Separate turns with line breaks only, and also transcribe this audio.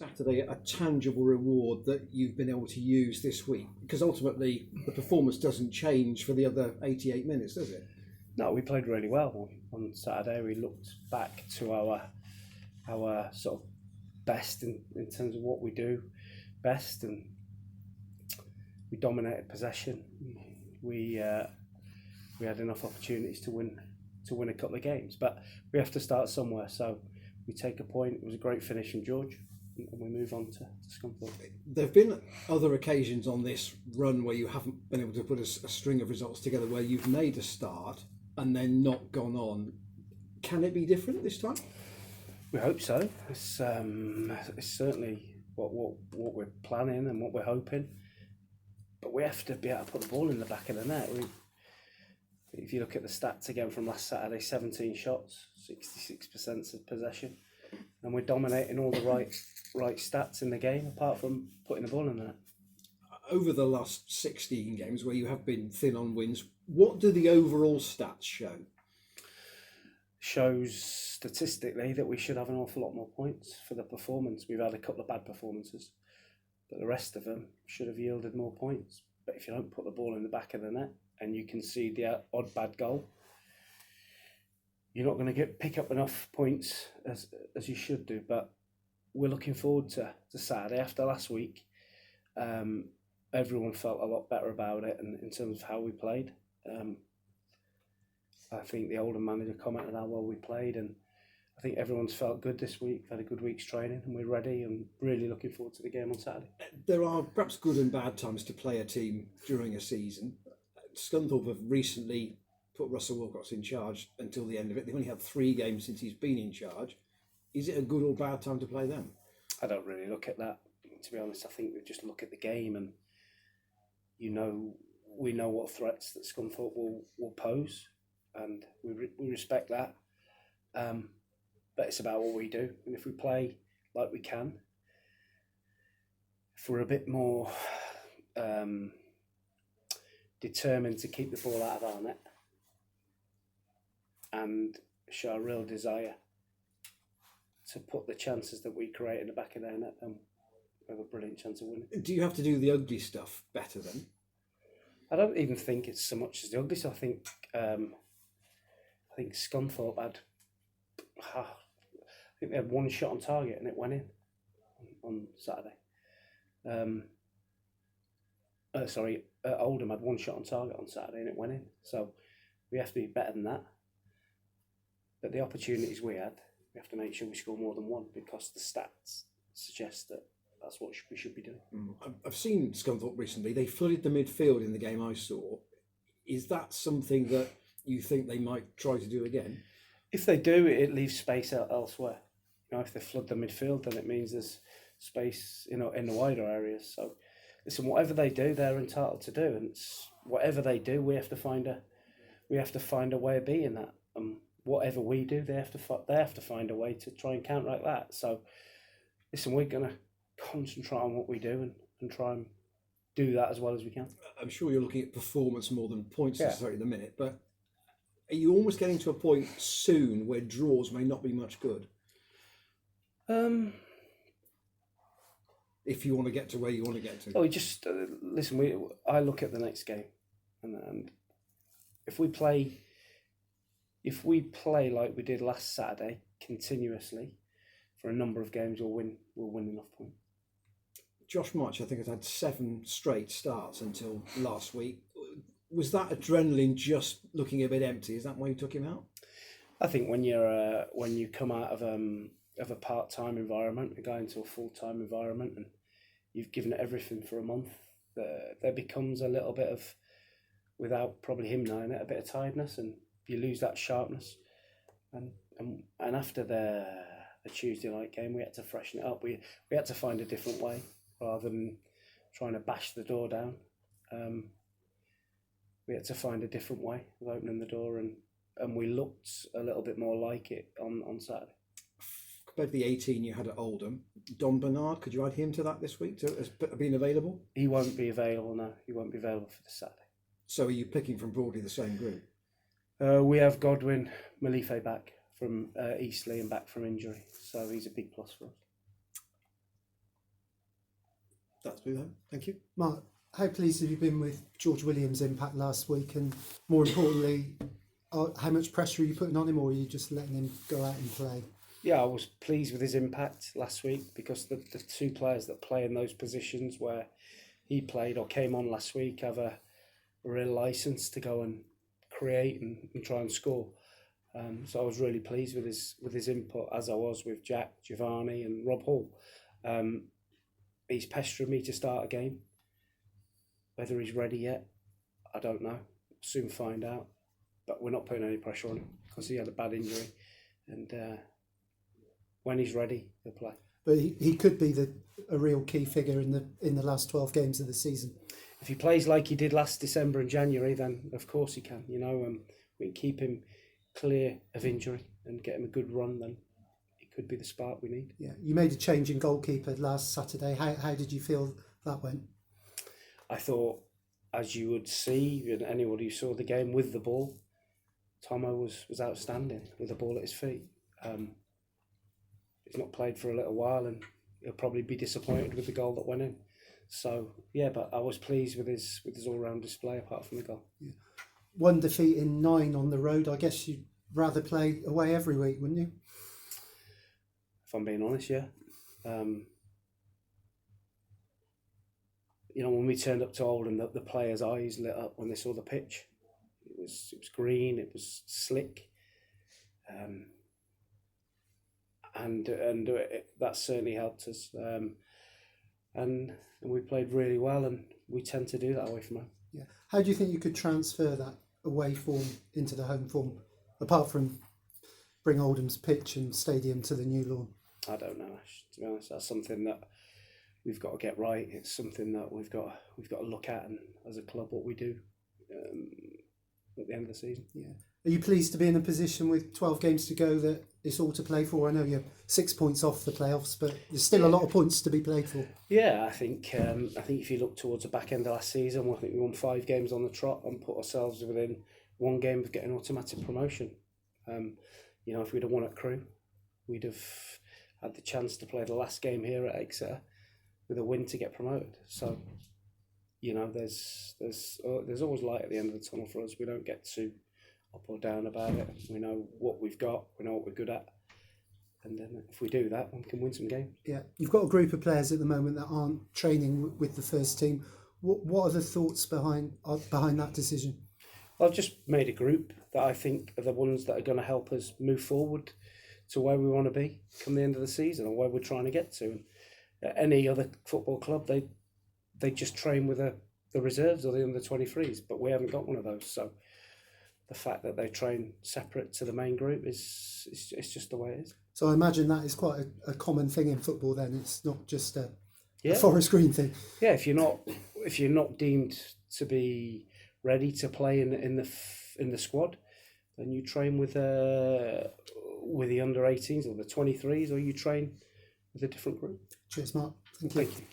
Saturday a tangible reward that you've been able to use this week? Because ultimately the performance doesn't change for the other 88 minutes, does it?
No, we played really well on Saturday. We looked back to our sort of best in terms of what we do best, and we dominated possession. We had enough opportunities to win a couple of games, but we have to start somewhere. So we take a point. It was a great finish from George, and we move on to Scunthorpe.
There have been other occasions on this run where you haven't been able to put a string of results together, where you've made a start and then not gone on. Can it be different this time?
We hope so. It's certainly what we're planning and what we're hoping. But we have to be able to put the ball in the back of the net. If you look at the stats again from last Saturday, 17 shots, 66% of possession, and we're dominating all the right stats in the game, apart from putting the ball in the net.
Over the last 16 games where you have been thin on wins, what do the overall stats show?
Shows statistically that we should have an awful lot more points for the performance. We've had a couple of bad performances, but the rest of them should have yielded more points. But if you don't put the ball in the back of the net and you concede the odd bad goal, you're not going to pick up enough points as you should do. But we're looking forward to Saturday. After last week, everyone felt a lot better about it, and in terms of how we played. I think the Oldham manager commented how well we played, and I think everyone's felt good this week. We've had a good week's training, and we're ready and really looking forward to the game on Saturday.
There are perhaps good and bad times to play a team during a season. Scunthorpe have recently put Russell Wilcox in charge until the end of it. They've only had 3 games since he's been in charge. Is it a good or bad time to play them?
I don't really look at that, to be honest. I think we just look at the game, and we know what threats that Scunthorpe will pose, and we respect that. But it's about what we do, and if we play like we can, if we're a bit more determined to keep the ball out of our net and show a real desire to put the chances that we create in the back of their net, then we have a brilliant chance of winning.
Do you have to do the ugly stuff better then?
I don't even think it's so much as the ugly stuff. I think Scunthorpe had, I think they had 1 shot on target and it went in on Saturday. Oldham had 1 shot on target on Saturday and it went in. So we have to be better than that. But the opportunities we had, we have to make sure we score more than 1, because the stats suggest that that's what we should be doing.
I've seen Scunthorpe recently. They flooded the midfield in the game I saw. Is that something that you think they might try to do again?
If they do, it leaves space elsewhere. If they flood the midfield, then it means there's space, in the wider areas. So, listen, whatever they do, they're entitled to do, and whatever they do, we have to find a way of being that. Whatever we do, they have to find a way to try and counteract that. So, listen, we're going to concentrate on what we do and try and do that as well as we can.
I'm sure you're looking at performance more than points necessarily at the minute, but are you almost getting to a point soon where draws may not be much good? If you want to get to where you want to get to.
Oh, just listen. I look at the next game, and if we play like we did last Saturday continuously for a number of games, we'll win enough points.
Josh March, I think, has had 7 straight starts until last week. Was that adrenaline just looking a bit empty? Is that why you took him out?
I think when you come out of a part-time environment and go into a full-time environment, and you've given it everything for a month, there becomes a little bit of, without probably him knowing it, a bit of tiredness, and you lose that sharpness. And after the Tuesday night game, we had to freshen it up. We had to find a different way rather than trying to bash the door down. We had to find a different way of opening the door, and we looked a little bit more like it on Saturday.
Compared to the 18 you had at Oldham, Don Bernard, could you add him to that this week as being available?
He won't be available, no. He won't be available for this Saturday.
So are you picking from broadly the same group?
We have Godwin Malife back from Eastleigh and back from injury, so he's a big plus for us.
That's me then. Thank you.
Mark, how pleased have you been with George Williams' impact last week, and more importantly, how much pressure are you putting on him, or are you just letting him go out and play?
Yeah, I was pleased with his impact last week because the two players that play in those positions where he played or came on last week have a real license to go and create and try and score. So I was really pleased with his input, as I was with Jack, Giovanni and Rob Hall. He's pestering me to start a game. Whether he's ready yet, I don't know. Soon find out. But we're not putting any pressure on him because he had a bad injury. And when he's ready, he'll play.
But he could be a real key figure in the last 12 games of the season.
If he plays like he did last December and January, then of course he can. You know, we can keep him clear of injury and get him a good run, then it could be the spark we need.
Yeah, you made a change in goalkeeper last Saturday. How did you feel that went?
I thought, as you would see, and anybody who saw the game with the ball, Tomo was outstanding with the ball at his feet. He's not played for a little while, and he'll probably be disappointed with the goal that went in. So yeah, but I was pleased with his all-round display apart from the goal.
Yeah. 1 defeat in 9 on the road. I guess you'd rather play away every week, wouldn't you?
If I'm being honest, yeah. You know, when we turned up to Oldham, the players' eyes lit up when they saw the pitch. It was green, it was slick, and that certainly helped us. And we played really well, and we tend to do that away from home.
Yeah. How do you think you could transfer that away form into the home form, apart from bring Oldham's pitch and stadium to the new lawn?
I don't know, Ash, to be honest. That's something that we've got to get right. It's something that we've got to look at, and as a club, what we do at the end of the season.
Yeah. Are you pleased to be in a position with 12 games to go that it's all to play for? I know you're 6 points off the playoffs, but there's still a lot of points to be played for.
Yeah, I think if you look towards the back end of last season, I think we won 5 games on the trot and put ourselves within 1 game of getting automatic promotion. You know, if we'd have won at Crewe, we'd have had the chance to play the last game here at Exeter with a win to get promoted. So, you know, there's always light at the end of the tunnel for us. We don't get too up or down about it. We know what we've got. We know what we're good at. And then if we do that, we can win some games.
Yeah, you've got a group of players at the moment that aren't training with the first team. What are the thoughts behind that decision?
I've just made a group that I think are the ones that are going to help us move forward to where we want to be come the end of the season, or where we're trying to get to. And at any other football club, they just train with the reserves or the under-23s, but we haven't got one of those. So the fact that they train separate to the main group it's just the way it is.
So I imagine that is quite a common thing in football then. It's not just a
Yeah.
Forest Green thing.
Yeah, if you're not deemed to be ready to play in the squad, then you train with the under-18s or the 23s, or you train with a different group.
Cheers, Mark. Thank you.
Thank you.